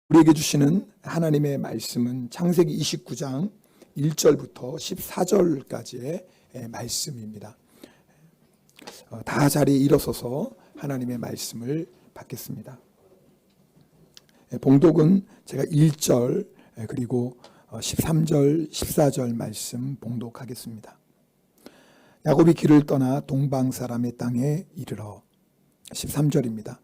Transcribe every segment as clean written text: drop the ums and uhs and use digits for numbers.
우리에게 주시는 하나님의 말씀은 창세기 29장 1절부터 14절까지의 말씀입니다. 다 자리에 일어서서 하나님의 말씀을 받겠습니다. 봉독은 제가 1절 그리고 13절, 14절 말씀 봉독하겠습니다. 야곱이 길을 떠나 동방 사람의 땅에 이르러 13절입니다.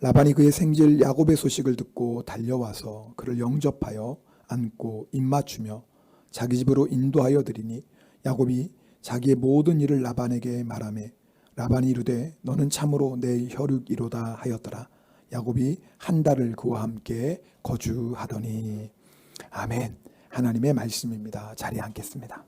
라반이 그의 생질 야곱의 소식을 듣고 달려와서 그를 영접하여 안고 입맞추며 자기 집으로 인도하여 드리니 야곱이 자기의 모든 일을 라반에게 말하매 라반이 이르되 너는 참으로 내 혈육이로다 하였더라. 야곱이 한 달을 그와 함께 거주하더니. 아멘. 하나님의 말씀입니다. 자리에 앉겠습니다.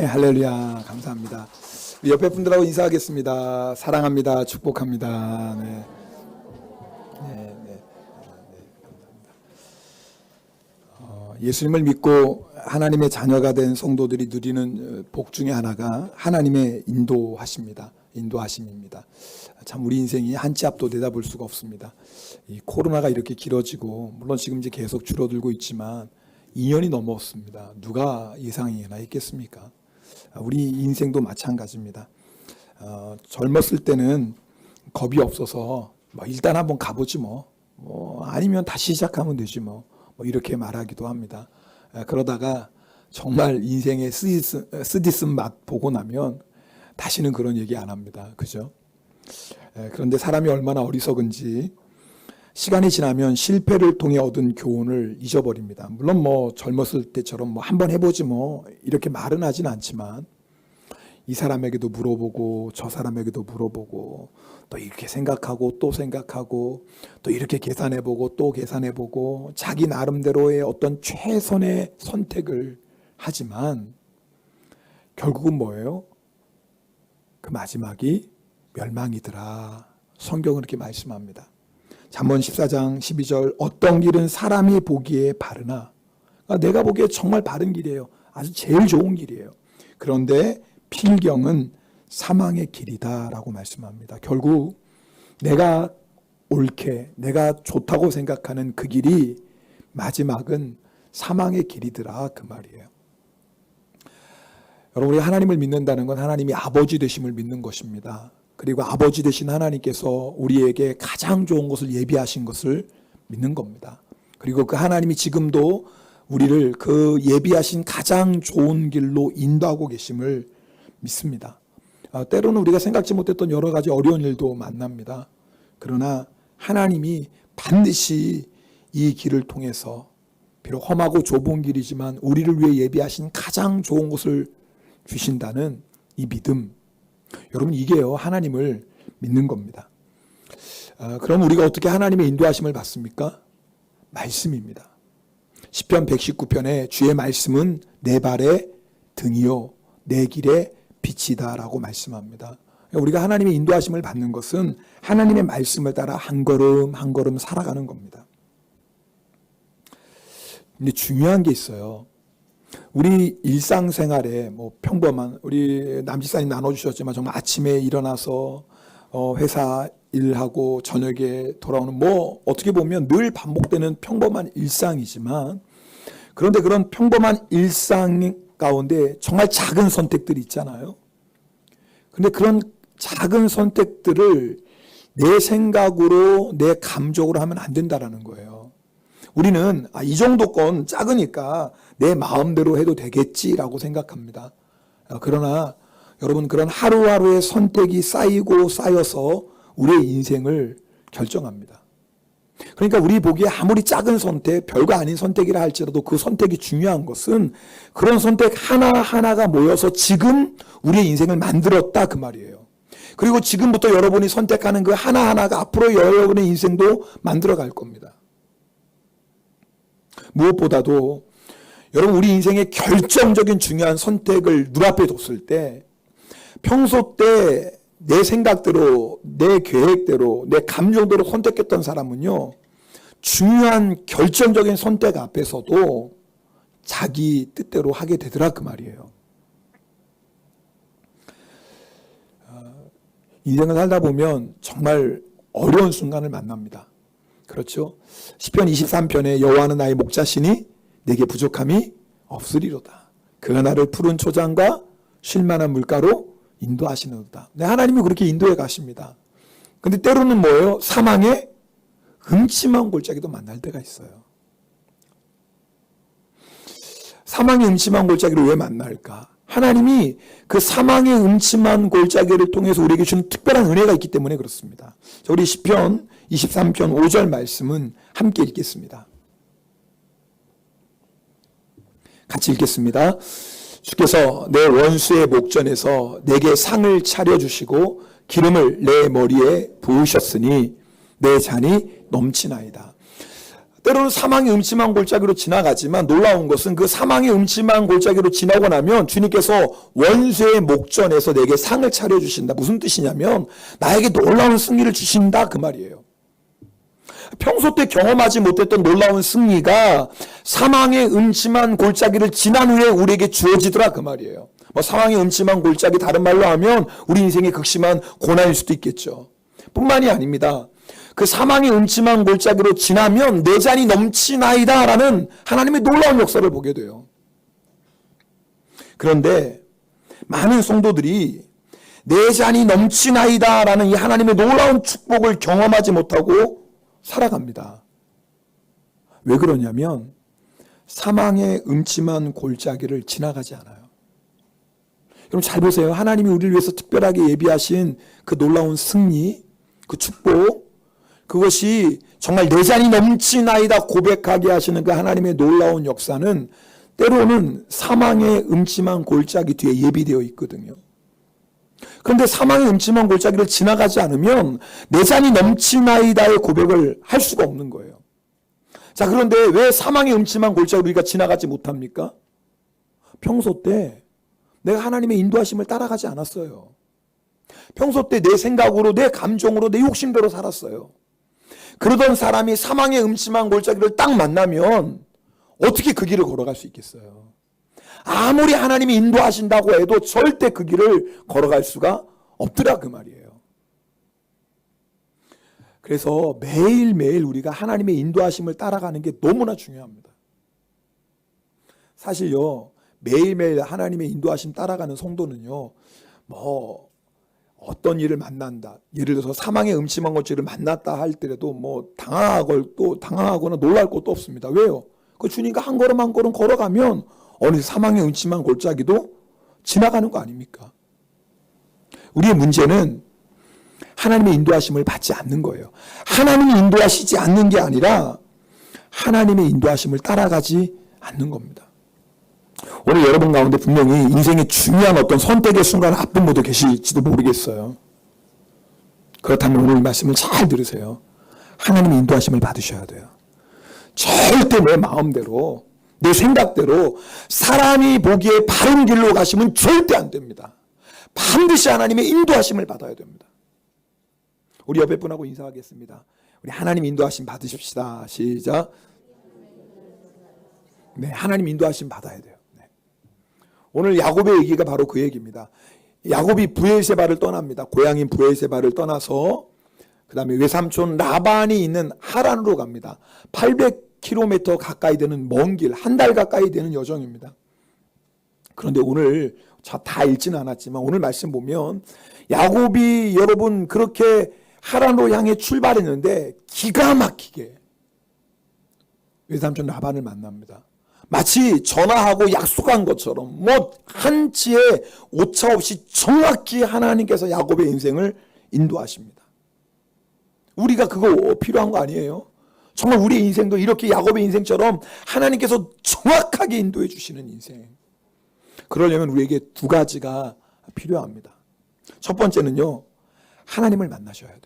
할렐루야. 감사합니다. 옆에 분들하고 인사하겠습니다. 사랑합니다. 축복합니다. 네. 예수님을 믿고 하나님의 자녀가 된 성도들이 누리는 복 중에 하나가 하나님의 인도하심입니다. 참 우리 인생이 한 치 앞도 내다볼 수가 없습니다. 이 코로나가 이렇게 길어지고 물론 지금 이제 계속 줄어들고 있지만 2년이 넘었습니다. 누가 예상이나 했겠습니까? 우리 인생도 마찬가지입니다. 젊었을 때는 겁이 없어서 일단 한번 가보지 아니면 다시 시작하면 되지 이렇게 말하기도 합니다. 그러다가 정말 인생의 쓰디쓴 맛 보고 나면 다시는 그런 얘기 안 합니다. 그죠? 그런데 사람이 얼마나 어리석은지 시간이 지나면 실패를 통해 얻은 교훈을 잊어버립니다. 물론 젊었을 때처럼 한번 해보지 이렇게 말은 하진 않지만 이 사람에게도 물어보고 저 사람에게도 물어보고 또 이렇게 생각하고 또 생각하고 또 이렇게 계산해보고 또 계산해보고 자기 나름대로의 어떤 최선의 선택을 하지만 결국은 뭐예요? 그 마지막이 멸망이더라. 성경은 이렇게 말씀합니다. 잠언 14장 12절 어떤 길은 사람이 보기에 바르나 내가 보기에 정말 바른 길이에요. 아주 제일 좋은 길이에요. 그런데 필경은 사망의 길이다 라고 말씀합니다. 결국 내가 옳게, 내가 좋다고 생각하는 그 길이 마지막은 사망의 길이더라, 그 말이에요. 여러분, 우리 하나님을 믿는다는 건 하나님이 아버지 되심을 믿는 것입니다. 그리고 아버지 되신 하나님께서 우리에게 가장 좋은 것을 예비하신 것을 믿는 겁니다. 그리고 그 하나님이 지금도 우리를 그 예비하신 가장 좋은 길로 인도하고 계심을 믿습니다. 때로는 우리가 생각지 못했던 여러 가지 어려운 일도 만납니다. 그러나 하나님이 반드시 이 길을 통해서 비록 험하고 좁은 길이지만 우리를 위해 예비하신 가장 좋은 것을 주신다는 이 믿음, 여러분, 이게요 하나님을 믿는 겁니다. 그럼 우리가 어떻게 하나님의 인도하심을 받습니까? 말씀입니다. 시편 119편에 주의 말씀은 내 발의 등이요 내 길의 빛이다 라고 말씀합니다. 우리가 하나님의 인도하심을 받는 것은 하나님의 말씀을 따라 한 걸음 한 걸음 살아가는 겁니다. 근데 중요한 게 있어요. 우리 일상생활에 평범한, 우리 남지사님 나눠주셨지만 정말 아침에 일어나서 회사 일하고 저녁에 돌아오는 어떻게 보면 늘 반복되는 평범한 일상이지만, 그런데 그런 평범한 일상 가운데 정말 작은 선택들이 있잖아요. 그런데 그런 작은 선택들을 내 생각으로 내 감정으로 하면 안 된다라는 거예요. 우리는 이 정도 건 작으니까 내 마음대로 해도 되겠지라고 생각합니다. 그러나 여러분, 그런 하루하루의 선택이 쌓이고 쌓여서 우리의 인생을 결정합니다. 그러니까 우리 보기에 아무리 작은 선택, 별거 아닌 선택이라 할지라도 그 선택이 중요한 것은 그런 선택 하나하나가 모여서 지금 우리의 인생을 만들었다 그 말이에요. 그리고 지금부터 여러분이 선택하는 그 하나하나가 앞으로 여러분의 인생도 만들어갈 겁니다. 무엇보다도 여러분, 우리 인생의 결정적인 중요한 선택을 눈앞에 뒀을 때 평소 때 내 생각대로, 내 계획대로, 내 감정대로 선택했던 사람은요, 중요한 결정적인 선택 앞에서도 자기 뜻대로 하게 되더라 그 말이에요. 인생을 살다 보면 정말 어려운 순간을 만납니다. 그렇죠? 시편 23편에 여호와는 나의 목자시니 내게 부족함이 없으리로다. 그가 나를 푸른 초장과 쉴만한 물가로 인도하시는도다. 네, 하나님이 그렇게 인도해 가십니다. 근데 때로는 뭐예요? 사망의 음침한 골짜기도 만날 때가 있어요. 사망의 음침한 골짜기를 왜 만날까? 하나님이 그 사망의 음침한 골짜기를 통해서 우리에게 주는 특별한 은혜가 있기 때문에 그렇습니다. 자, 우리 시편 23편 5절 말씀은 함께 읽겠습니다. 같이 읽겠습니다. 주께서 내 원수의 목전에서 내게 상을 차려주시고 기름을 내 머리에 부으셨으니 내 잔이 넘치나이다. 때로는 사망의 음침한 골짜기로 지나가지만 놀라운 것은 그 사망의 음침한 골짜기로 지나고 나면 주님께서 원수의 목전에서 내게 상을 차려주신다. 무슨 뜻이냐면 나에게 놀라운 승리를 주신다 그 말이에요. 평소 때 경험하지 못했던 놀라운 승리가 사망의 음침한 골짜기를 지난 후에 우리에게 주어지더라 그 말이에요. 사망의 음침한 골짜기, 다른 말로 하면 우리 인생의 극심한 고난일 수도 있겠죠. 뿐만이 아닙니다. 그 사망의 음침한 골짜기로 지나면 내 잔이 넘치나이다 라는 하나님의 놀라운 역사를 보게 돼요. 그런데 많은 성도들이 내 잔이 넘치나이다 라는 이 하나님의 놀라운 축복을 경험하지 못하고 살아갑니다. 왜 그러냐면 사망의 음침한 골짜기를 지나가지 않아요. 여러분 잘 보세요. 하나님이 우리를 위해서 특별하게 예비하신 그 놀라운 승리, 그 축복, 그것이 정말 내 잔이 넘치나이다 고백하게 하시는 그 하나님의 놀라운 역사는 때로는 사망의 음침한 골짜기 뒤에 예비되어 있거든요. 그런데 사망의 음침한 골짜기를 지나가지 않으면 내 잔이 넘치나이다의 고백을 할 수가 없는 거예요. 자, 그런데 왜 사망의 음침한 골짜기를 우리가 지나가지 못합니까? 평소 때 내가 하나님의 인도하심을 따라가지 않았어요. 평소 때 내 생각으로, 내 감정으로, 내 욕심대로 살았어요. 그러던 사람이 사망의 음침한 골짜기를 딱 만나면 어떻게 그 길을 걸어갈 수 있겠어요? 아무리 하나님이 인도하신다고 해도 절대 그 길을 걸어갈 수가 없더라 그 말이에요. 그래서 매일매일 우리가 하나님의 인도하심을 따라가는 게 너무나 중요합니다. 사실요, 매일매일 하나님의 인도하심 따라가는 성도는요, 뭐 어떤 일을 만난다, 예를 들어서 사망의 음침한 것들을 만났다 할 때라도 뭐 당황하거나 놀랄 것도 없습니다. 왜요? 그 주님과 한 걸음 한 걸음 걸어가면 어느 사망의 음침한 골짜기도 지나가는 거 아닙니까? 우리의 문제는 하나님의 인도하심을 받지 않는 거예요. 하나님이 인도하시지 않는 게 아니라 하나님의 인도하심을 따라가지 않는 겁니다. 오늘 여러분 가운데 분명히 인생의 중요한 어떤 선택의 순간 앞둔 분도 계실지도 모르겠어요. 그렇다면 오늘 이 말씀을 잘 들으세요. 하나님의 인도하심을 받으셔야 돼요. 절대 내 마음대로, 내 생각대로 사람이 보기에 바른 길로 가시면 절대 안 됩니다. 반드시 하나님의 인도하심을 받아야 됩니다. 우리 옆에 분하고 인사하겠습니다. 우리 하나님 인도하심 받으십시다. 시작. 네, 하나님 인도하심 받아야 돼요. 네. 오늘 야곱의 얘기가 바로 그 얘기입니다. 야곱이 브엘세바를 떠납니다. 고향인 브엘세바를 떠나서 그 다음에 외삼촌 라반이 있는 하란으로 갑니다. 800km 가까이 되는 먼 길, 한 달 가까이 되는 여정입니다. 그런데 오늘 다 읽지는 않았지만 오늘 말씀 보면 야곱이 여러분 그렇게 하란으로 향해 출발했는데 기가 막히게 외삼촌 라반을 만납니다. 마치 전화하고 약속한 것처럼 뭐 한치의 오차 없이 정확히 하나님께서 야곱의 인생을 인도하십니다. 우리가 그거 필요한 거 아니에요? 정말 우리의 인생도 이렇게 야곱의 인생처럼 하나님께서 정확하게 인도해 주시는 인생. 그러려면 우리에게 두 가지가 필요합니다. 첫 번째는요, 하나님을 만나셔야 돼요.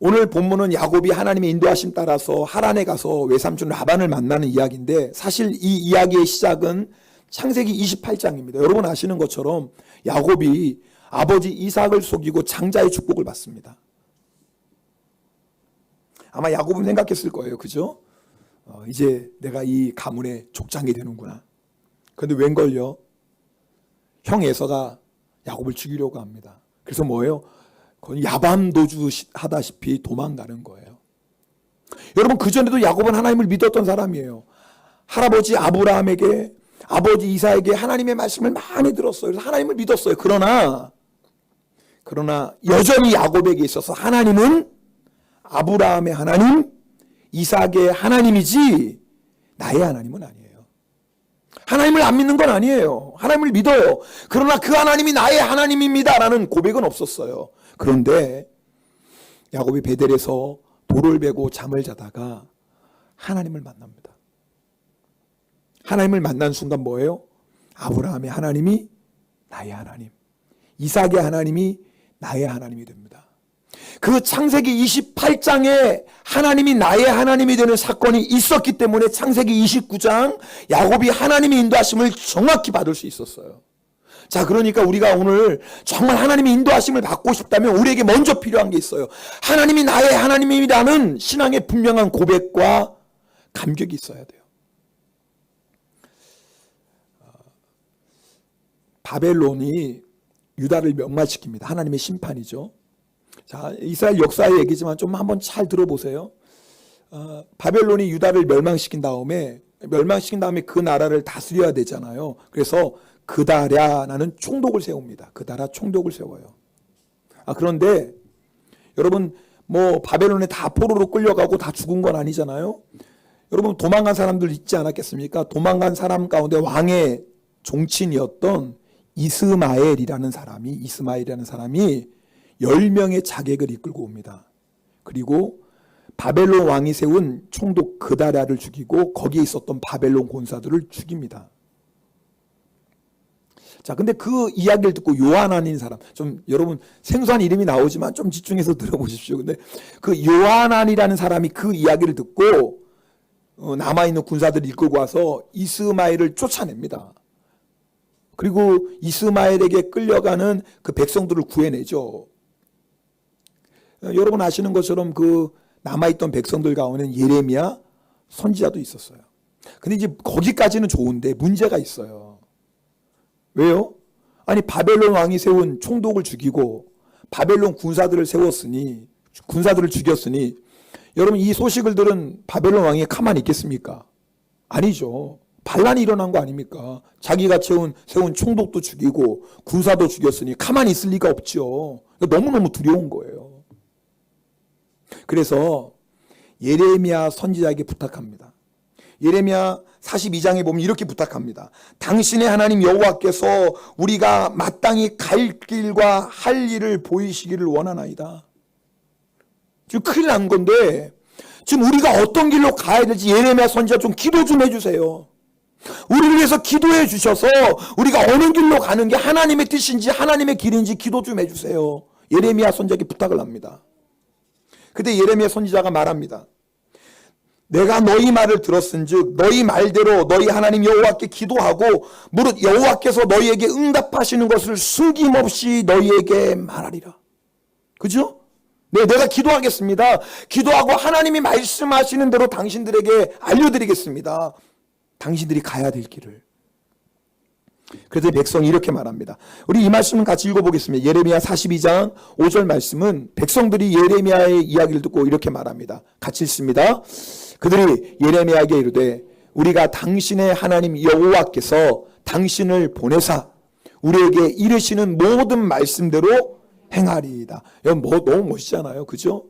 오늘 본문은 야곱이 하나님의 인도하심 따라서 하란에 가서 외삼촌 라반을 만나는 이야기인데 사실 이 이야기의 시작은 창세기 28장입니다. 여러분 아시는 것처럼 야곱이 아버지 이삭을 속이고 장자의 축복을 받습니다. 아마 야곱은 생각했을 거예요. 그죠? 이제 내가 이 가문의 족장이 되는구나. 그런데 웬걸요? 형 에서가 야곱을 죽이려고 합니다. 그래서 뭐예요? 야밤도주 하다시피 도망가는 거예요. 여러분 그전에도 야곱은 하나님을 믿었던 사람이에요. 할아버지 아브라함에게 아버지 이삭에게 하나님의 말씀을 많이 들었어요. 그래서 하나님을 믿었어요. 그러나 여전히 야곱에게 있어서 하나님은 아브라함의 하나님, 이삭의 하나님이지 나의 하나님은 아니에요. 하나님을 안 믿는 건 아니에요. 하나님을 믿어요. 그러나 그 하나님이 나의 하나님입니다라는 고백은 없었어요. 그런데 야곱이 베델에서 돌을 베고 잠을 자다가 하나님을 만납니다. 하나님을 만난 순간 뭐예요? 아브라함의 하나님이 나의 하나님, 이삭의 하나님이 나의 하나님이 됩니다. 그 창세기 28장에 하나님이 나의 하나님이 되는 사건이 있었기 때문에 창세기 29장 야곱이 하나님의 인도하심을 정확히 받을 수 있었어요. 자, 그러니까 우리가 오늘 정말 하나님의 인도하심을 받고 싶다면 우리에게 먼저 필요한 게 있어요. 하나님이 나의 하나님이라는 신앙의 분명한 고백과 감격이 있어야 돼요. 바벨론이 유다를 멸망시킵니다. 하나님의 심판이죠. 자, 이스라엘 역사의 얘기지만 좀 한번 잘 들어보세요. 바벨론이 유다를 멸망시킨 다음에 그 나라를 다스려야 되잖아요. 그래서 그다랴라는 총독을 세웁니다. 그다랴 총독을 세워요. 그런데 여러분 뭐 바벨론에 다 포로로 끌려가고 다 죽은 건 아니잖아요. 여러분 도망간 사람들 있지 않았겠습니까? 도망간 사람 가운데 왕의 종친이었던 이스마엘이라는 사람이 10명의 자객을 이끌고 옵니다. 그리고 바벨론 왕이 세운 총독 그다랴를 죽이고 거기에 있었던 바벨론 권사들을 죽입니다. 자, 근데 그 이야기를 듣고 요하난인 사람, 좀 여러분 생소한 이름이 나오지만 좀 집중해서 들어보십시오. 근데 그 요하난이라는 사람이 그 이야기를 듣고 남아있는 군사들을 이끌고 와서 이스마엘을 쫓아냅니다. 그리고 이스마엘에게 끌려가는 그 백성들을 구해내죠. 여러분 아시는 것처럼 그 남아있던 백성들 가운데는 예레미야 선지자도 있었어요. 근데 이제 거기까지는 좋은데 문제가 있어요. 왜요? 아니 바벨론 왕이 세운 총독을 죽이고 바벨론 군사들을 세웠으니 군사들을 죽였으니 여러분 이 소식을 들은 바벨론 왕이 가만히 있겠습니까? 아니죠. 반란이 일어난 거 아닙니까? 자기가 세운 총독도 죽이고 군사도 죽였으니 가만히 있을 리가 없죠. 너무너무 두려운 거예요. 그래서 예레미야 선지자에게 부탁합니다. 예레미야 42장에 보면 이렇게 부탁합니다. 당신의 하나님 여호와께서 우리가 마땅히 갈 길과 할 일을 보이시기를 원하나이다. 지금 큰일 난 건데 지금 우리가 어떤 길로 가야 될지 예레미야 선지자 좀 기도 좀 해주세요. 우리를 위해서 기도해 주셔서 우리가 어느 길로 가는 게 하나님의 뜻인지 하나님의 길인지 기도 좀 해주세요. 예레미야 선지자에게 부탁을 합니다. 그때 예레미야 선지자가 말합니다. 내가 너희 말을 들었은즉 너희 말대로 너희 하나님 여호와께 기도하고 무릇 여호와께서 너희에게 응답하시는 것을 숨김없이 너희에게 말하리라. 그죠? 네, 내가 기도하겠습니다. 기도하고 하나님이 말씀하시는 대로 당신들에게 알려드리겠습니다. 당신들이 가야 될 길을. 그래서 백성이 이렇게 말합니다. 우리 이 말씀은 같이 읽어보겠습니다. 예레미야 42장 5절 말씀은 백성들이 예레미야의 이야기를 듣고 이렇게 말합니다. 같이 읽습니다. 그들이 예레미야에게 이르되 우리가 당신의 하나님 여호와께서 당신을 보내사 우리에게 이르시는 모든 말씀대로 행하리이다. 여러분 너무 멋있잖아요. 그죠?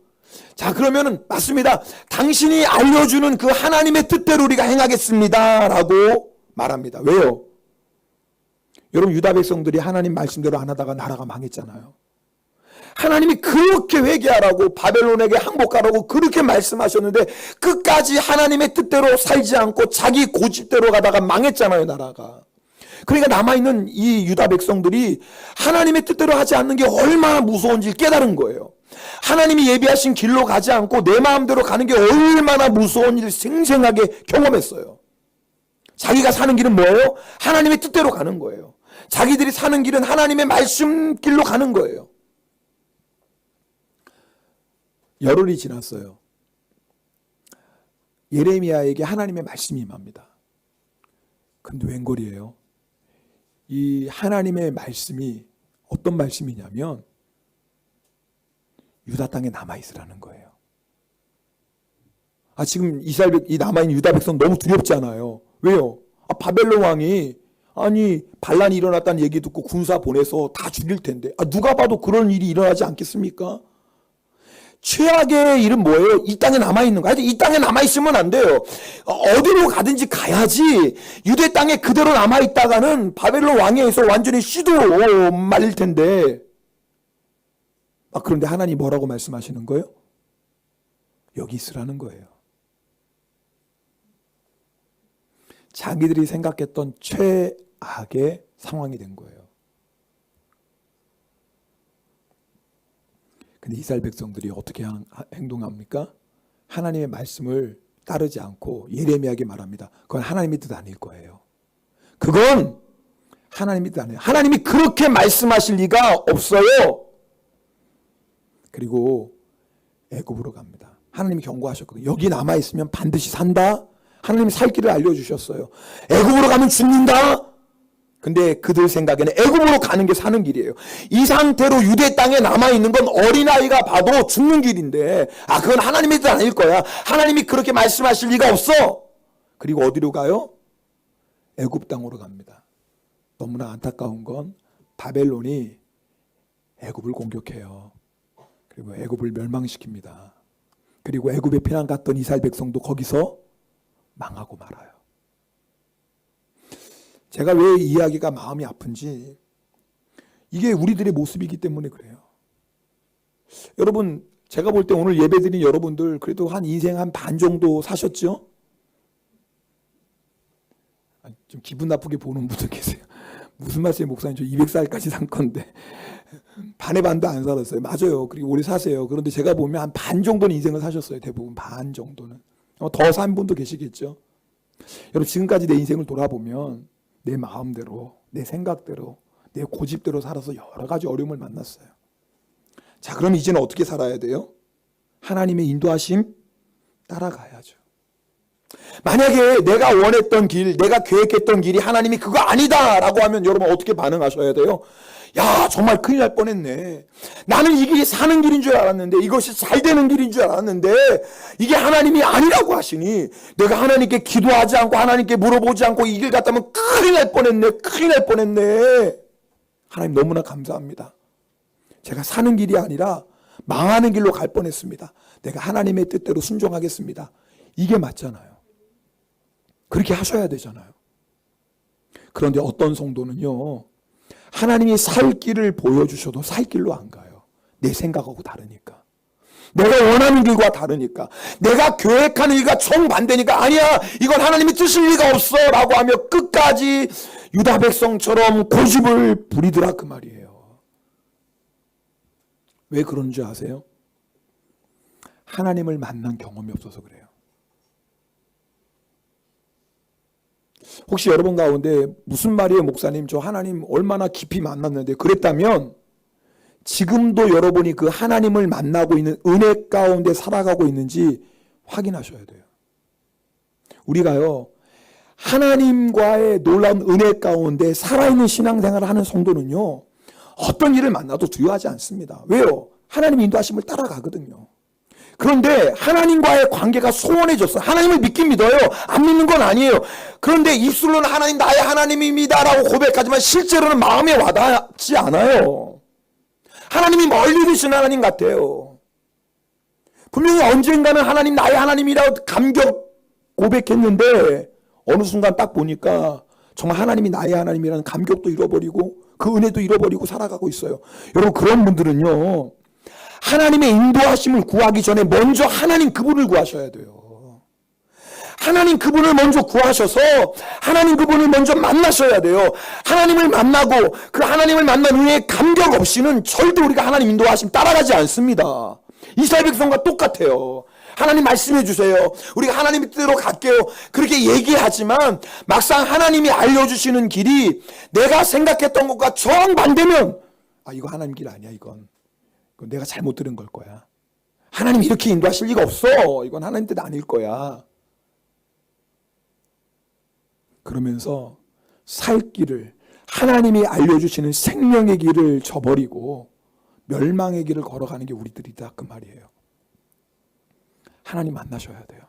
자, 그러면은 맞습니다. 당신이 알려주는 그 하나님의 뜻대로 우리가 행하겠습니다 라고 말합니다. 왜요? 여러분 유다 백성들이 하나님 말씀대로 안 하다가 나라가 망했잖아요. 하나님이 그렇게 회개하라고 바벨론에게 항복하라고 그렇게 말씀하셨는데 끝까지 하나님의 뜻대로 살지 않고 자기 고집대로 가다가 망했잖아요, 나라가. 그러니까 남아있는 이 유다 백성들이 하나님의 뜻대로 하지 않는 게 얼마나 무서운지 깨달은 거예요. 하나님이 예비하신 길로 가지 않고 내 마음대로 가는 게 얼마나 무서운지를 생생하게 경험했어요. 자기가 사는 길은 뭐예요? 하나님의 뜻대로 가는 거예요. 자기들이 사는 길은 하나님의 말씀 길로 가는 거예요. 열흘이 지났어요. 예레미야에게 하나님의 말씀이 임합니다. 근데 웬걸이에요? 이 하나님의 말씀이 어떤 말씀이냐면 유다 땅에 남아있으라는 거예요. 지금 이 남아있는 유다 백성 너무 두렵잖아요. 왜요? 바벨론 왕이 반란이 일어났다는 얘기 듣고 군사 보내서 다 죽일 텐데 누가 봐도 그런 일이 일어나지 않겠습니까? 최악의 일은 뭐예요? 이 땅에 남아있는 거예요. 이 땅에 남아있으면 안 돼요. 어디로 가든지 가야지. 유대 땅에 그대로 남아있다가는 바벨론 왕에 의해서 완전히 씨도 말릴 텐데. 그런데 하나님 뭐라고 말씀하시는 거예요? 여기 있으라는 거예요. 자기들이 생각했던 최악의 상황이 된 거예요. 근데 이스라엘 백성들이 어떻게 행동합니까? 하나님의 말씀을 따르지 않고 예레미야에게 말합니다. 그건 하나님의 뜻 아닐 거예요. 그건 하나님의 뜻 아니에요. 하나님이 그렇게 말씀하실 리가 없어요. 그리고 애굽으로 갑니다. 하나님이 경고하셨거든요. 여기 남아있으면 반드시 산다. 하나님이 살 길을 알려주셨어요. 애굽으로 가면 죽는다. 근데 그들 생각에는 애굽으로 가는 게 사는 길이에요. 이 상태로 유대 땅에 남아있는 건 어린아이가 봐도 죽는 길인데 그건 하나님의 뜻 아닐 거야. 하나님이 그렇게 말씀하실 리가 없어. 그리고 어디로 가요? 애굽 땅으로 갑니다. 너무나 안타까운 건 바벨론이 애굽을 공격해요. 그리고 애굽을 멸망시킵니다. 그리고 애굽에 피난 갔던 이스라엘 백성도 거기서 망하고 말아요. 제가 왜 이 이야기가 마음이 아픈지 이게 우리들의 모습이기 때문에 그래요. 여러분 제가 볼 때 오늘 예배드린 여러분들 그래도 한 인생 한 반 정도 사셨죠? 좀 기분 나쁘게 보는 분들 계세요. 무슨 말씀이에요 목사님, 저 200살까지 산 건데 반의 반도 안 살았어요. 맞아요. 그리고 오래 사세요. 그런데 제가 보면 한 반 정도는 인생을 사셨어요. 대부분 반 정도는. 더 산 분도 계시겠죠. 여러분 지금까지 내 인생을 돌아보면 내 마음대로, 내 생각대로, 내 고집대로 살아서 여러 가지 어려움을 만났어요. 자, 그럼 이제는 어떻게 살아야 돼요? 하나님의 인도하심 따라가야죠. 만약에 내가 원했던 길, 내가 계획했던 길이 하나님이 그거 아니다라고 하면 여러분 어떻게 반응하셔야 돼요? 야, 정말 큰일 날 뻔했네. 나는 이 길이 사는 길인 줄 알았는데, 이것이 잘 되는 길인 줄 알았는데 이게 하나님이 아니라고 하시니 내가 하나님께 기도하지 않고 하나님께 물어보지 않고 이 길 갔다면 큰일 날 뻔했네. 큰일 날 뻔했네. 하나님 너무나 감사합니다. 제가 사는 길이 아니라 망하는 길로 갈 뻔했습니다. 내가 하나님의 뜻대로 순종하겠습니다. 이게 맞잖아요. 그렇게 하셔야 되잖아요. 그런데 어떤 성도는요, 하나님이 살 길을 보여주셔도 살 길로 안 가요. 내 생각하고 다르니까. 내가 원하는 길과 다르니까. 내가 계획하는 일과 정반대니까 아니야, 이건 하나님이 뜻일 리가 없어 라고 하며 끝까지 유다 백성처럼 고집을 부리더라 그 말이에요. 왜 그런 줄 아세요? 하나님을 만난 경험이 없어서 그래요. 혹시 여러분 가운데 무슨 말이에요 목사님, 저 하나님 얼마나 깊이 만났는데, 그랬다면 지금도 여러분이 그 하나님을 만나고 있는 은혜 가운데 살아가고 있는지 확인하셔야 돼요. 우리가요, 하나님과의 놀라운 은혜 가운데 살아있는 신앙생활을 하는 성도는요, 어떤 일을 만나도 두려워하지 않습니다. 왜요? 하나님 인도하심을 따라가거든요. 그런데 하나님과의 관계가 소원해졌어요. 하나님을 믿긴 믿어요. 안 믿는 건 아니에요. 그런데 입술로는 하나님 나의 하나님입니다 라고 고백하지만 실제로는 마음에 와닿지 않아요. 하나님이 멀리 계신 하나님 같아요. 분명히 언젠가는 하나님 나의 하나님이라고 감격 고백했는데 어느 순간 딱 보니까 정말 하나님이 나의 하나님이라는 감격도 잃어버리고 그 은혜도 잃어버리고 살아가고 있어요. 여러분, 그런 분들은요, 하나님의 인도하심을 구하기 전에 먼저 하나님 그분을 구하셔야 돼요. 하나님 그분을 먼저 구하셔서 하나님 그분을 먼저 만나셔야 돼요. 하나님을 만나고 그 하나님을 만난 후에 감격 없이는 절대 우리가 하나님 인도하심 따라가지 않습니다. 이스라엘 백성과 똑같아요. 하나님 말씀해 주세요. 우리가 하나님 뜻대로 갈게요. 그렇게 얘기하지만 막상 하나님이 알려주시는 길이 내가 생각했던 것과 정반대면 아, 이거 하나님 길 아니야. 이건 내가 잘못 들은 걸 거야. 하나님 이렇게 인도하실 리가 없어. 이건 하나님 뜻 아닐 거야. 그러면서 살 길을, 하나님이 알려주시는 생명의 길을 저버리고 멸망의 길을 걸어가는 게 우리들이다 그 말이에요. 하나님 만나셔야 돼요.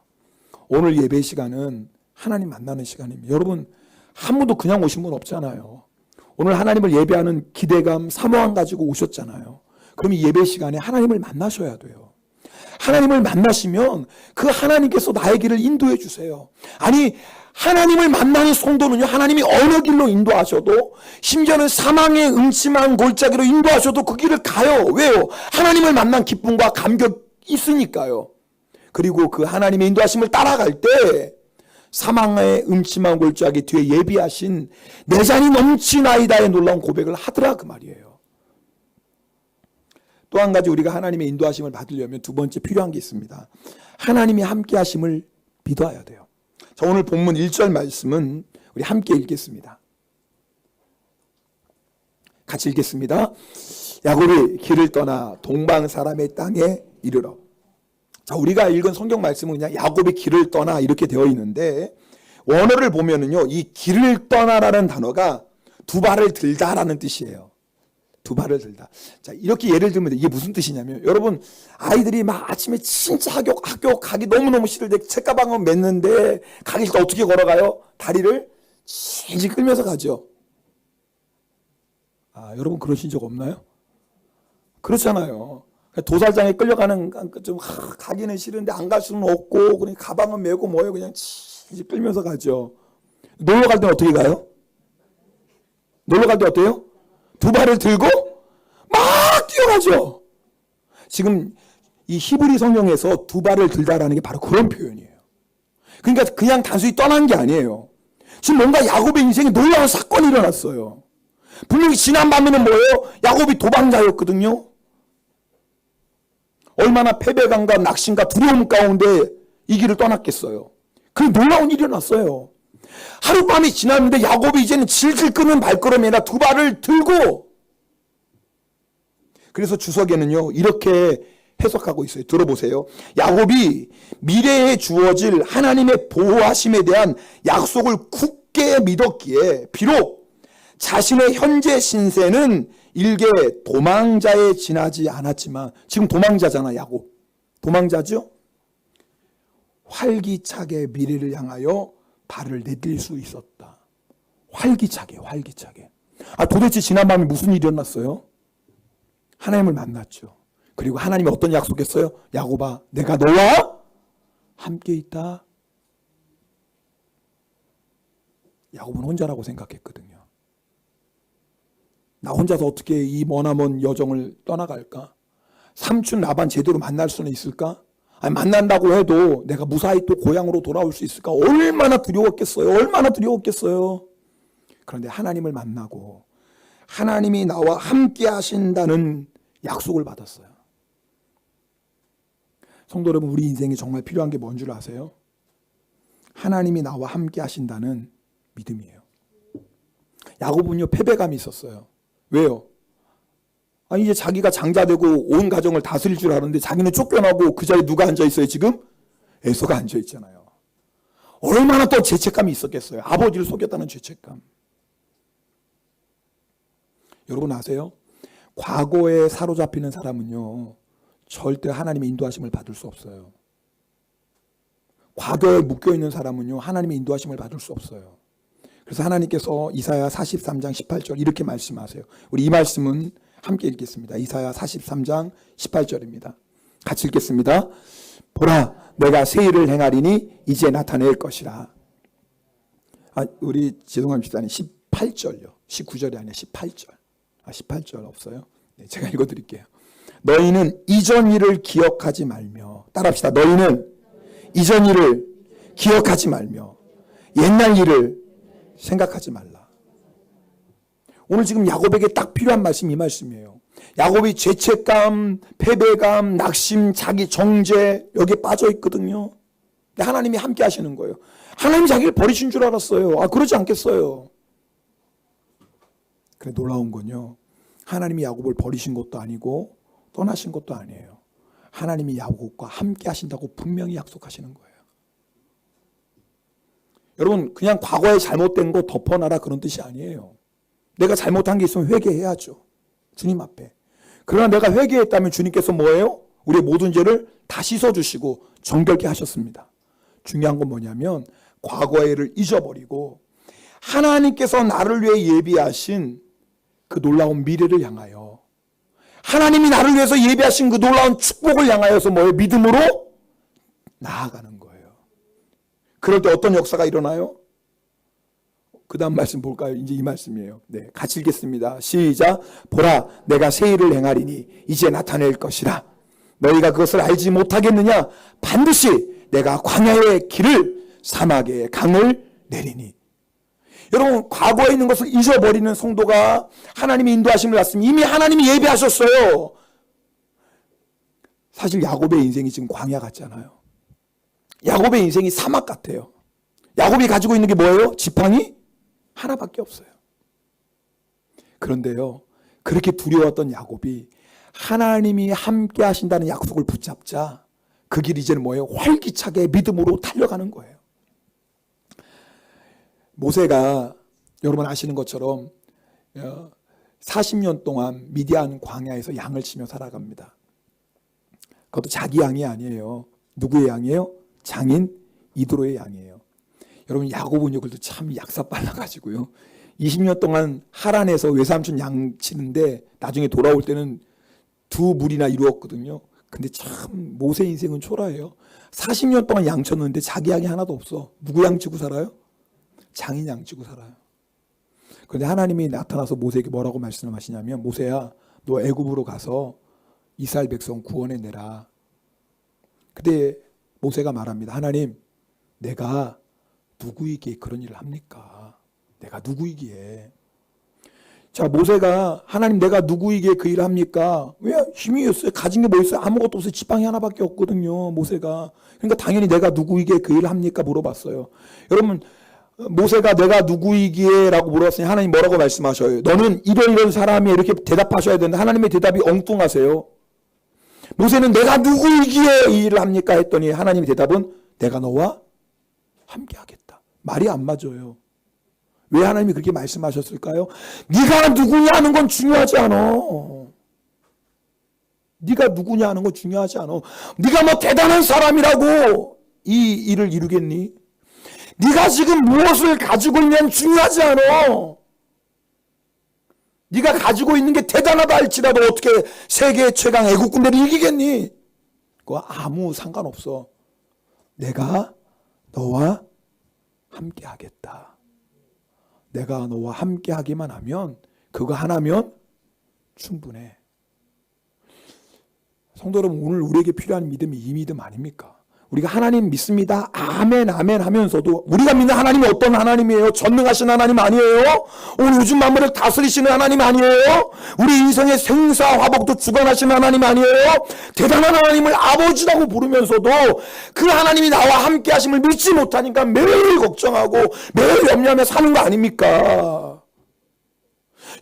오늘 예배 시간은 하나님 만나는 시간입니다. 여러분, 한 분도 그냥 오신 분 없잖아요. 오늘 하나님을 예배하는 기대감, 사모함 가지고 오셨잖아요. 그럼 이 예배 시간에 하나님을 만나셔야 돼요. 하나님을 만나시면 그 하나님께서 나의 길을 인도해 주세요. 아니, 하나님을 만나는 성도는요, 하나님이 어느 길로 인도하셔도, 심지어는 사망의 음침한 골짜기로 인도하셔도 그 길을 가요. 왜요? 하나님을 만난 기쁨과 감격이 있으니까요. 그리고 그 하나님의 인도하심을 따라갈 때 사망의 음침한 골짜기 뒤에 예비하신 내 잔이 넘치나이다의 놀라운 고백을 하더라 그 말이에요. 또 한 가지 우리가 하나님의 인도하심을 받으려면 두 번째 필요한 게 있습니다. 하나님이 함께 하심을 믿어야 돼요. 자, 오늘 본문 1절 말씀은 우리 함께 읽겠습니다. 같이 읽겠습니다. 야곱이 길을 떠나 동방 사람의 땅에 이르러. 자, 우리가 읽은 성경 말씀은 그냥 야곱이 길을 떠나 이렇게 되어 있는데, 원어를 보면은요, 이 길을 떠나라는 단어가 두 발을 들다라는 뜻이에요. 두 발을 들다. 자, 이렇게 예를 들면 이게 무슨 뜻이냐면, 여러분, 아이들이 막 아침에 진짜 학교 가기 너무너무 싫을 때 책가방을 맸는데 가기 싫다 어떻게 걸어가요? 다리를 질질 끌면서 가죠. 아, 여러분 그러신 적 없나요? 그렇잖아요. 도살장에 끌려가는, 좀 가기는 싫은데 안 갈 수는 없고 그냥 가방은 메고 뭐예요? 그냥 질질 끌면서 가죠. 놀러 갈 때는 어떻게 가요? 놀러 갈 때 어때요? 두 발을 들고 막 뛰어가죠. 지금 이 히브리 성경에서 두 발을 들다라는 게 바로 그런 표현이에요. 그러니까 그냥 단순히 떠난 게 아니에요. 지금 뭔가 야곱의 인생에 놀라운 사건이 일어났어요. 분명히 지난 밤에는 뭐예요? 야곱이 도망자였거든요. 얼마나 패배감과 낙심과 두려움 가운데 이 길을 떠났겠어요. 그 놀라운 일이 일어났어요. 하룻밤이 지났는데 야곱이 이제는 질질 끄는 발걸음이 아니라 두 발을 들고, 그래서 주석에는요 이렇게 해석하고 있어요. 들어보세요. 야곱이 미래에 주어질 하나님의 보호하심에 대한 약속을 굳게 믿었기에 비록 자신의 현재 신세는 일개 도망자에 지나지 않았지만, 지금 도망자잖아 야곱. 도망자죠? 활기차게 미래를 향하여 발을 내딜 수 있었다. 활기차게. 도대체 지난 밤에 무슨 일이 일어났어요? 하나님을 만났죠. 그리고 하나님이 어떤 약속했어요? 야곱아, 내가 너와 함께 있다. 야곱은 혼자라고 생각했거든요. 나 혼자서 어떻게 이 머나먼 여정을 떠나갈까? 삼촌 라반 제대로 만날 수는 있을까? 아니, 만난다고 해도 내가 무사히 또 고향으로 돌아올 수 있을까? 얼마나 두려웠겠어요. 그런데 하나님을 만나고 하나님이 나와 함께 하신다는 약속을 받았어요. 성도 여러분, 우리 인생에 정말 필요한 게 뭔 줄 아세요? 하나님이 나와 함께 하신다는 믿음이에요. 야곱은요, 패배감이 있었어요. 왜요? 아니, 이제 자기가 장자되고 온 가정을 다스릴 줄 아는데 자기는 쫓겨나고 그 자리에 누가 앉아있어요 지금? 에서가 앉아있잖아요. 얼마나 또 죄책감이 있었겠어요. 아버지를 속였다는 죄책감. 여러분 아세요? 과거에 사로잡히는 사람은요, 절대 하나님의 인도하심을 받을 수 없어요. 과거에 묶여있는 사람은요, 하나님의 인도하심을 받을 수 없어요. 그래서 하나님께서 이사야 43장 18절 이렇게 말씀하세요. 우리 이 말씀은 함께 읽겠습니다. 이사야 43장 18절입니다. 같이 읽겠습니다. 보라, 내가 새 일을 행하리니 이제 나타낼 것이라. 우리 죄송합니다. 18절요. 19절이 아니라 18절. 18절 없어요? 네, 제가 읽어드릴게요. 너희는 이전 일을 기억하지 말며, 따라합시다. 너희는 이전 일을 기억하지 말며 옛날 일을 생각하지 말라. 오늘 지금 야곱에게 딱 필요한 말씀이 이 말씀이에요. 야곱이 죄책감, 패배감, 낙심, 자기 정죄 여기에 빠져 있거든요. 근데 하나님이 함께 하시는 거예요. 하나님이 자기를 버리신 줄 알았어요. 그러지 않겠어요. 그래, 놀라운 건요, 하나님이 야곱을 버리신 것도 아니고 떠나신 것도 아니에요. 하나님이 야곱과 함께 하신다고 분명히 약속하시는 거예요. 여러분, 그냥 과거에 잘못된 거 덮어놔라 그런 뜻이 아니에요. 내가 잘못한 게 있으면 회개해야죠. 주님 앞에. 그러나 내가 회개했다면 주님께서 뭐예요? 우리의 모든 죄를 다 씻어주시고 정결케 하셨습니다. 중요한 건 뭐냐면 과거의 일을 잊어버리고 하나님께서 나를 위해 예비하신 그 놀라운 미래를 향하여, 하나님이 나를 위해서 예비하신 그 놀라운 축복을 향하여서 뭐예요? 믿음으로 나아가는 거예요. 그럴 때 어떤 역사가 일어나요? 그 다음 말씀 볼까요? 이제 이 말씀이에요. 네, 같이 읽겠습니다. 시작. 보라, 내가 새 일을 행하리니 이제 나타낼 것이라. 너희가 그것을 알지 못하겠느냐? 반드시 내가 광야의 길을, 사막의 강을 내리니. 여러분, 과거에 있는 것을 잊어버리는 성도가 하나님의 인도하심을 받으면 이미 하나님이 예비하셨어요. 사실 야곱의 인생이 지금 광야 같잖아요. 야곱의 인생이 사막 같아요. 야곱이 가지고 있는 게 뭐예요? 지팡이? 하나밖에 없어요. 그런데요, 그렇게 두려웠던 야곱이 하나님이 함께 하신다는 약속을 붙잡자 그 길이 이제는 뭐예요? 활기차게 믿음으로 달려가는 거예요. 모세가 여러분 아시는 것처럼 40년 동안 미디안 광야에서 양을 치며 살아갑니다. 그것도 자기 양이 아니에요. 누구의 양이에요? 장인 이드로의 양이에요. 여러분, 야곱은요, 그래도 참 약사 빨라가지고요, 20년 동안 하란에서 외삼촌 양 치는데 나중에 돌아올 때는 2물이나 이루었거든요. 근데 참 모세 인생은 초라해요. 40년 동안 양 쳤는데 자기 양이 하나도 없어. 누구 양 치고 살아요? 장인 양 치고 살아요. 그런데 하나님이 나타나서 모세에게 뭐라고 말씀하시냐면, 모세야, 너 애굽으로 가서 이스라엘 백성 구원해 내라. 그때 모세가 말합니다. 하나님, 내가 누구이기에 그런 일을 합니까? 내가 누구이기에. 자, 모세가 하나님, 내가 누구이기에 그 일을 합니까? 왜? 힘이 없어요. 가진 게 뭐 있어요? 아무것도 없어요. 지팡이 하나밖에 없거든요, 모세가. 그러니까 당연히 내가 누구이기에 그 일을 합니까? 물어봤어요. 여러분, 모세가 내가 누구이기에 라고 물어봤으니 하나님 뭐라고 말씀하셔요? 너는 이런 사람이 이렇게 대답하셔야 되는데 하나님의 대답이 엉뚱하세요. 모세는 내가 누구이기에 이 일을 합니까? 했더니 하나님의 대답은 내가 너와 함께 하겠다. 말이 안 맞아요. 왜 하나님이 그렇게 말씀하셨을까요? 네가 누구냐 하는 건 중요하지 않아. 네가 누구냐 하는 건 중요하지 않아. 네가 뭐 대단한 사람이라고 이 일을 이루겠니? 네가 지금 무엇을 가지고 있냐는 중요하지 않아. 네가 가지고 있는 게 대단하다 할지라도 어떻게 세계 최강 애국 군대를 이기겠니? 그거 아무 상관없어. 내가 너와 함께 하겠다. 내가 너와 함께 하기만 하면, 그거 하나면 충분해. 성도 여러분, 오늘 우리에게 필요한 믿음이 이 믿음 아닙니까? 우리가 하나님 믿습니다. 아멘 아멘 하면서도 우리가 믿는 하나님이 어떤 하나님이에요? 전능하신 하나님 아니에요? 오늘 우주 만물을 다스리시는 하나님 아니에요? 우리 인생의 생사화복도 주관하시는 하나님 아니에요? 대단한 하나님을 아버지라고 부르면서도 그 하나님이 나와 함께 하심을 믿지 못하니까 매일 걱정하고 매일 염려하며 사는 거 아닙니까?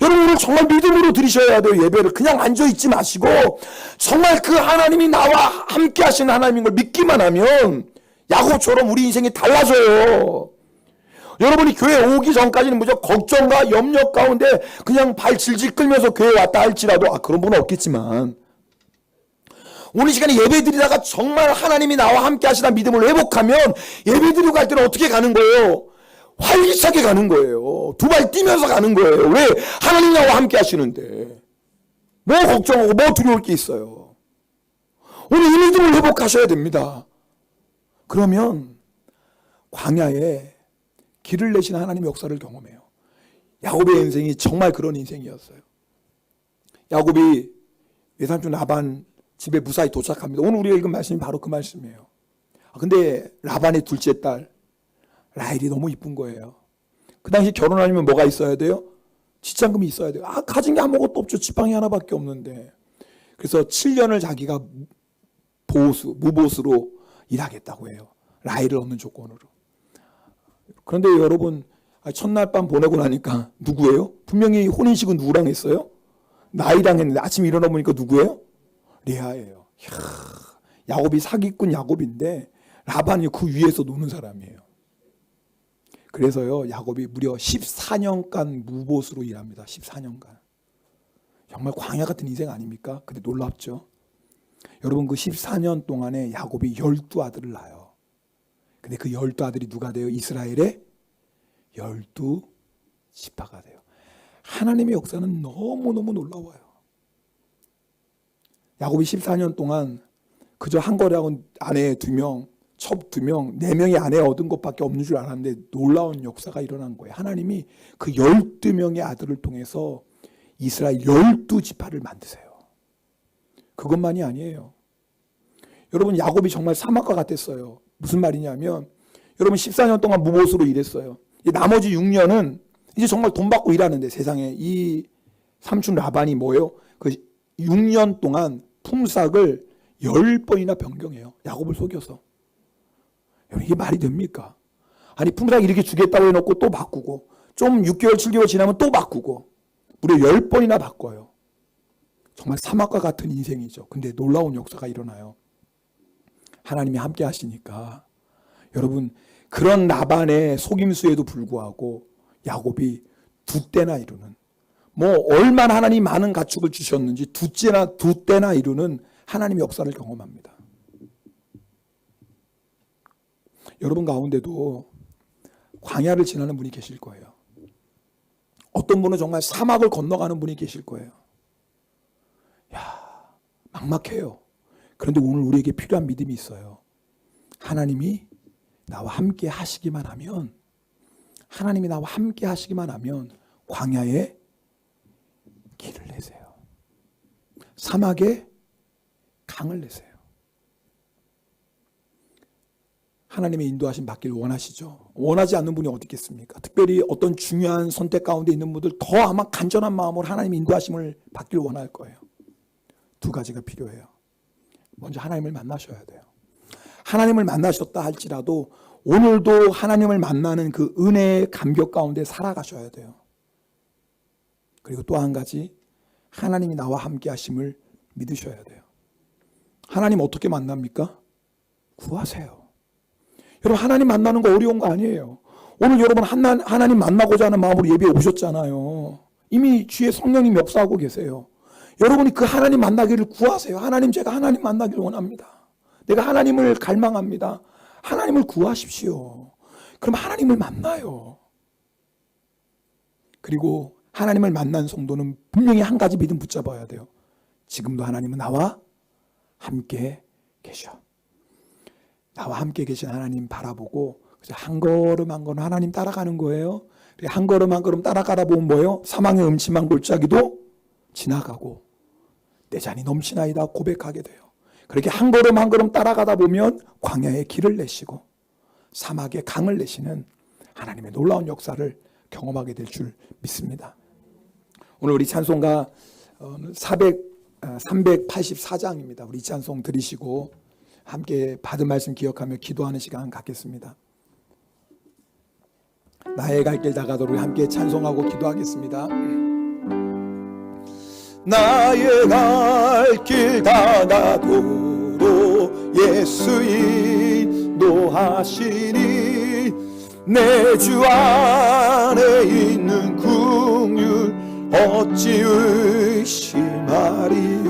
여러분, 오늘 정말 믿음으로 드리셔야 돼요. 예배를 그냥 앉아있지 마시고 정말 그 하나님이 나와 함께 하시는 하나님인 걸 믿기만 하면 야곱처럼 우리 인생이 달라져요. 여러분이 교회 오기 전까지는 무조건 걱정과 염려 가운데 그냥 발 질질 끌면서 교회 왔다 할지라도 그런 분은 없겠지만, 오늘 시간에 예배 드리다가 정말 하나님이 나와 함께 하시는 믿음을 회복하면 예배 드리고 갈 때는 어떻게 가는 거예요? 활기차게 가는 거예요. 두 발 뛰면서 가는 거예요. 왜? 하나님 나와 함께 하시는데 뭐 걱정하고 뭐 두려울 게 있어요. 오늘 이 믿음을 회복하셔야 됩니다. 그러면 광야에 길을 내신 하나님의 역사를 경험해요. 야곱의 인생이 정말 그런 인생이었어요. 야곱이 외삼촌 라반 집에 무사히 도착합니다. 오늘 우리가 읽은 말씀이 바로 그 말씀이에요. 근데 라반의 둘째 딸 라헬이 너무 이쁜 거예요. 그 당시 결혼하려면 뭐가 있어야 돼요? 지참금이 있어야 돼요. 가진 게 아무것도 없죠. 지팡이 하나밖에 없는데. 그래서 7년을 자기가 무보수로 일하겠다고 해요. 라헬을 얻는 조건으로. 그런데 여러분, 첫날 밤 보내고 나니까 누구예요? 분명히 혼인식은 누구랑 했어요? 나이랑 했는데 아침에 일어나 보니까 누구예요? 레아예요. 야곱이 사기꾼 야곱인데 라반이 그 위에서 노는 사람이에요. 그래서요, 야곱이 무려 14년간 무보수로 일합니다. 14년간. 정말 광야 같은 인생 아닙니까? 근데 놀랍죠? 여러분, 그 14년 동안에 야곱이 12아들을 낳아요. 근데 그 12아들이 누가 돼요? 이스라엘의 12지파가 돼요. 하나님의 역사는 너무너무 놀라워요. 야곱이 14년 동안 그저 한 거래하고 아내 2명, 첩 2명, 4명의 아내 얻은 것밖에 없는 줄 알았는데 놀라운 역사가 일어난 거예요. 하나님이 그 12명의 아들을 통해서 이스라엘 12지파를 만드세요. 그것만이 아니에요. 여러분, 야곱이 정말 사막과 같았어요. 무슨 말이냐면, 여러분 14년 동안 무보수로 일했어요. 나머지 6년은 이제 정말 돈 받고 일하는데, 세상에 이 삼촌 라반이 뭐예요? 그 6년 동안 품삯을 10번이나 변경해요. 야곱을 속여서. 이게 말이 됩니까? 아니, 품삯 이렇게 주겠다고 해놓고 또 바꾸고, 좀 6개월, 7개월 지나면 또 바꾸고, 무려 10번이나 바꿔요. 정말 사막과 같은 인생이죠. 근데 놀라운 역사가 일어나요. 하나님이 함께 하시니까. 여러분, 그런 라반의 속임수에도 불구하고 야곱이 2때나 이루는, 뭐 얼마나 하나님이 많은 가축을 주셨는지 두 때나 이루는 하나님의 역사를 경험합니다. 여러분 가운데도 광야를 지나는 분이 계실 거예요. 어떤 분은 정말 사막을 건너가는 분이 계실 거예요. 막막해요. 그런데 오늘 우리에게 필요한 믿음이 있어요. 하나님이 나와 함께 하시기만 하면, 하나님이 나와 함께 하시기만 하면 광야에 길을 내세요. 사막에 강을 내세요. 하나님의 인도하심 받기를 원하시죠? 원하지 않는 분이 어디 있겠습니까? 특별히 어떤 중요한 선택 가운데 있는 분들 더 아마 간절한 마음으로 하나님의 인도하심을 받기를 원할 거예요. 2가지가 필요해요. 먼저 하나님을 만나셔야 돼요. 하나님을 만나셨다 할지라도 오늘도 하나님을 만나는 그 은혜의 감격 가운데 살아가셔야 돼요. 그리고 또 한 가지, 하나님이 나와 함께 하심을 믿으셔야 돼요. 하나님 어떻게 만납니까? 구하세요. 여러분, 하나님 만나는 거 어려운 거 아니에요. 오늘 여러분 하나님 만나고자 하는 마음으로 예배에 오셨잖아요. 이미 주의 성령님 역사하고 계세요. 여러분이 그 하나님 만나기를 구하세요. 하나님, 제가 하나님 만나기를 원합니다. 내가 하나님을 갈망합니다. 하나님을 구하십시오. 그럼 하나님을 만나요. 그리고 하나님을 만난 성도는 분명히 한 가지 믿음 붙잡아야 돼요. 지금도 하나님은 나와 함께 계셔. 나와 함께 계신 하나님 바라보고 한 걸음 한 걸음 하나님 따라가는 거예요. 한 걸음 한 걸음 따라가다 보면 뭐예요? 사망의 음침한 골짜기도 지나가고 내 잔이 넘치나이다 고백하게 돼요. 그렇게 한 걸음 한 걸음 따라가다 보면 광야에 길을 내시고 사막에 강을 내시는 하나님의 놀라운 역사를 경험하게 될 줄 믿습니다. 오늘 우리 찬송가 384장입니다. 우리 이 찬송 들으시고 함께 받은 말씀 기억하며 기도하는 시간 갖겠습니다. 나의 갈 길 다가도록 함께 찬송하고 기도하겠습니다. 나의 갈 길 다가도록 예수 인도하시니 내 주 안에 있는 긍휼 어찌 의심하리요.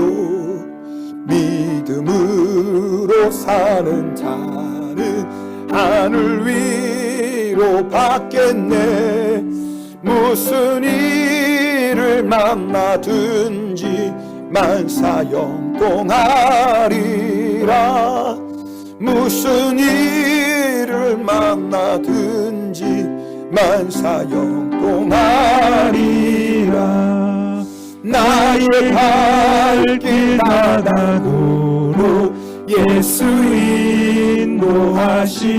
믿음으로 사는 자는 하늘 위로 받겠네. 무슨 일을 만나든지 만사형통하리라. 무슨 일을 만나든지 만사형통하리라. 나의 갈 길 다가도록 예수 인도하시니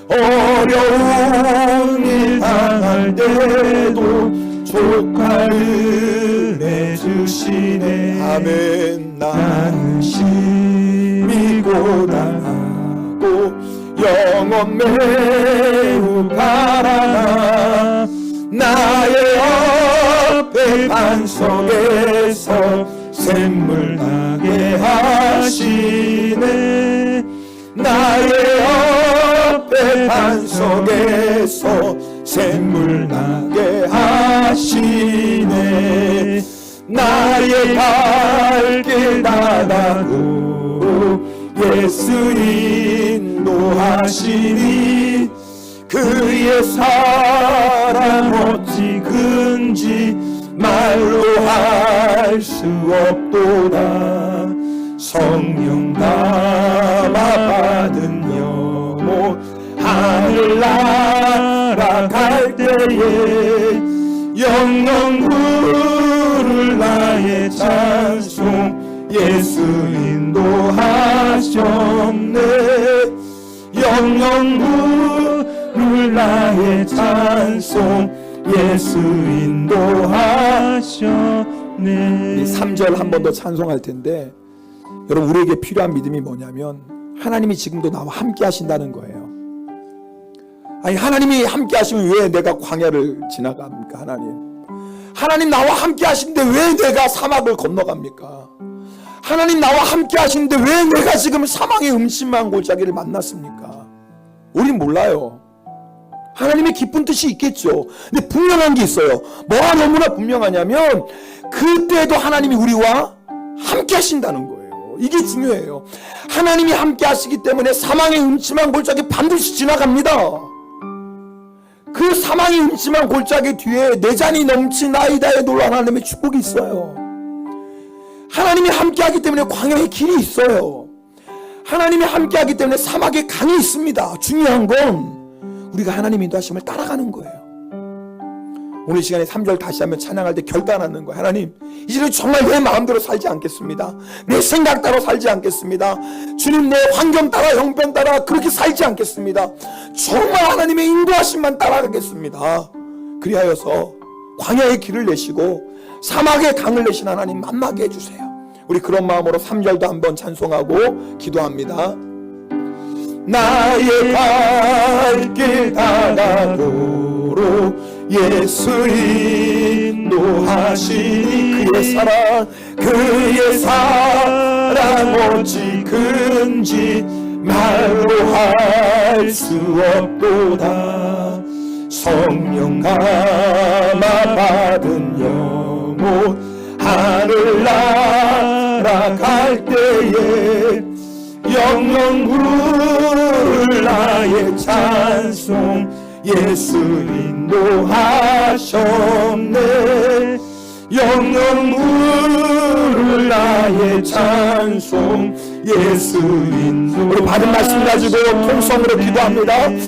어려운 일 당할 때도 족할 은혜 주시네. 아멘. 나는 심히 고단하고 영원 매우 바라나 나의 옆에 반석에서 샘물 나게 하시네. 나의 옆에 반석에서 샘물 나게 하시네. 나의 갈 길 다가도록 예수 인도하시니 그의 사랑 어찌 큰지 말로 할 수 없도다. 성령 담아 받은 영혼 하늘 날아갈 때에 영영 부를 나의 찬송 예수 인도하셨네. 영영 부를 나의 찬송 예수 인도하셨네. 3절 한 번 더 찬송할 텐데, 여러분, 우리에게 필요한 믿음이 뭐냐면 하나님이 지금도 나와 함께 하신다는 거예요. 아니, 하나님이 함께 하시면 왜 내가 광야를 지나갑니까? 하나님 나와 함께 하시는데 왜 내가 사막을 건너갑니까? 하나님 나와 함께 하시는데 왜 내가 지금 사망의 음침한 골짜기를 만났습니까? 우린 몰라요. 하나님의 깊은 뜻이 있겠죠. 근데 분명한 게 있어요. 뭐가 너무나 분명하냐면 그때도 하나님이 우리와 함께 하신다는 거예요. 이게 중요해요. 하나님이 함께 하시기 때문에 사망의 음침한 골짜기 반드시 지나갑니다. 그 사망의 음침한 골짜기 뒤에 내 잔이 넘치나이다의 놀라운 하나님의 축복이 있어요. 하나님이 함께 하기 때문에 광야의 길이 있어요. 하나님이 함께 하기 때문에 사막에 강이 있습니다. 중요한 건 우리가 하나님 인도하심을 따라가는 거예요. 오늘 시간에 3절 다시 한번 찬양할 때 결단하는 거예요. 하나님, 이제는 정말 내 마음대로 살지 않겠습니다. 내 생각 따라 살지 않겠습니다. 주님, 내 환경 따라 형편 따라 그렇게 살지 않겠습니다. 정말 하나님의 인도하심만 따라가겠습니다. 그리하여서 광야의 길을 내시고 사막의 강을 내신 하나님 만나게 해주세요. 우리 그런 마음으로 3절도 한번 찬송하고 기도합니다. 나의 갈 길 다가도록 예수 인도하시니 그의 사랑 사랑 어찌 큰지 말로 할 수 없도다. 성령 감화 받은 영혼 하늘 날아갈 때에 영영 부를 나의 찬송 예수 인도하셨네. 영영 부를 나의 찬송 예수 인도. 우리 받은 말씀 가지고 통성으로 기도합니다.